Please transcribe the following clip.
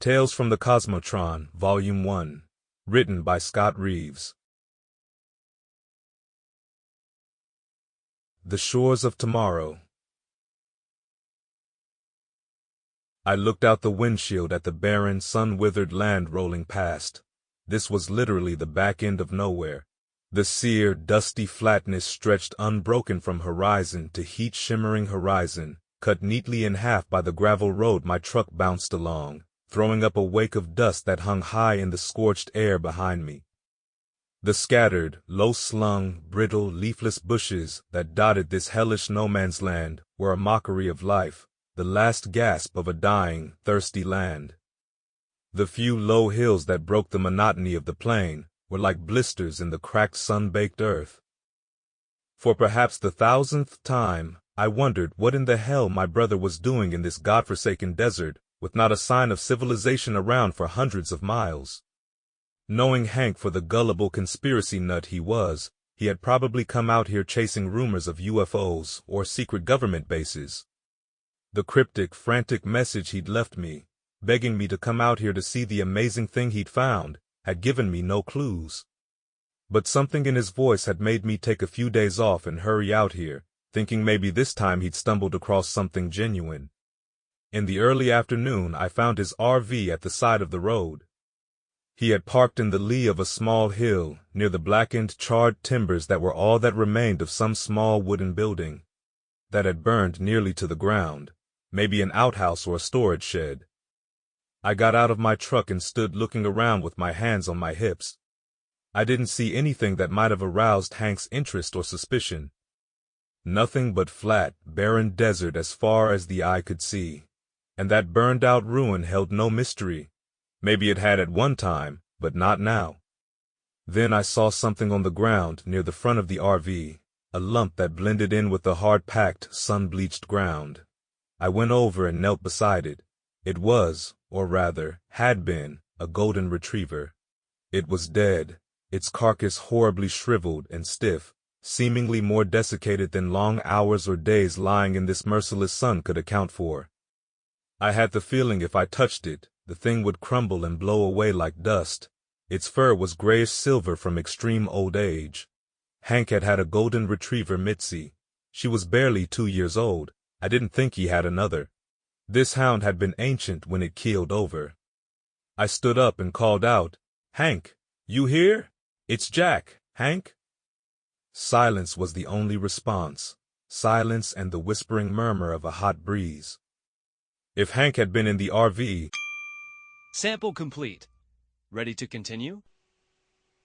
Tales from the Cosmotron, Volume 1. Written by Scott Reeves. The Shores of Tomorrow. I looked out the windshield at the barren, sun-withered land rolling past. This was literally the back end of nowhere. The sere, dusty flatness stretched unbroken from horizon to heat-shimmering horizon, cut neatly in half by the gravel road my truck bounced along, throwing up a wake of dust that hung high in the scorched air behind me. The scattered, low-slung, brittle, leafless bushes that dotted this hellish no-man's land were a mockery of life, the last gasp of a dying, thirsty land. The few low hills that broke the monotony of the plain were like blisters in the cracked sun-baked earth. For perhaps the 1000th time, I wondered what in the hell my brother was doing in this godforsaken desert, with not a sign of civilization around for hundreds of miles. Knowing Hank for the gullible conspiracy nut he was, he had probably come out here chasing rumors of UFOs or secret government bases. The cryptic, frantic message he'd left me, begging me to come out here to see the amazing thing he'd found, had given me no clues. But something in his voice had made me take a few days off and hurry out here, thinking maybe this time he'd stumbled across something genuine. In the early afternoon, I found his RV at the side of the road. He had parked in the lee of a small hill, near the blackened, charred timbers that were all that remained of some small wooden building that had burned nearly to the ground, maybe an outhouse or a storage shed. I got out of my truck and stood looking around with my hands on my hips. I didn't see anything that might have aroused Hank's interest or suspicion. Nothing but flat, barren desert as far as the eye could see. And that burned-out ruin held no mystery. Maybe it had at one time, but not now. Then I saw something on the ground near the front of the RV, a lump that blended in with the hard-packed, sun-bleached ground. I went over and knelt beside it. It was, or rather, had been, a golden retriever. It was dead, its carcass horribly shriveled and stiff, seemingly more desiccated than long hours or days lying in this merciless sun could account for. I had the feeling if I touched it, the thing would crumble and blow away like dust. Its fur was grayish-silver from extreme old age. Hank had had a golden retriever, Mitzi. She was barely 2 years old. I didn't think he had another. This hound had been ancient when it keeled over. I stood up and called out, "Hank, you here? It's Jack, Hank." Silence was the only response. Silence and the whispering murmur of a hot breeze. If Hank had been in the RV... Sample complete. Ready to continue?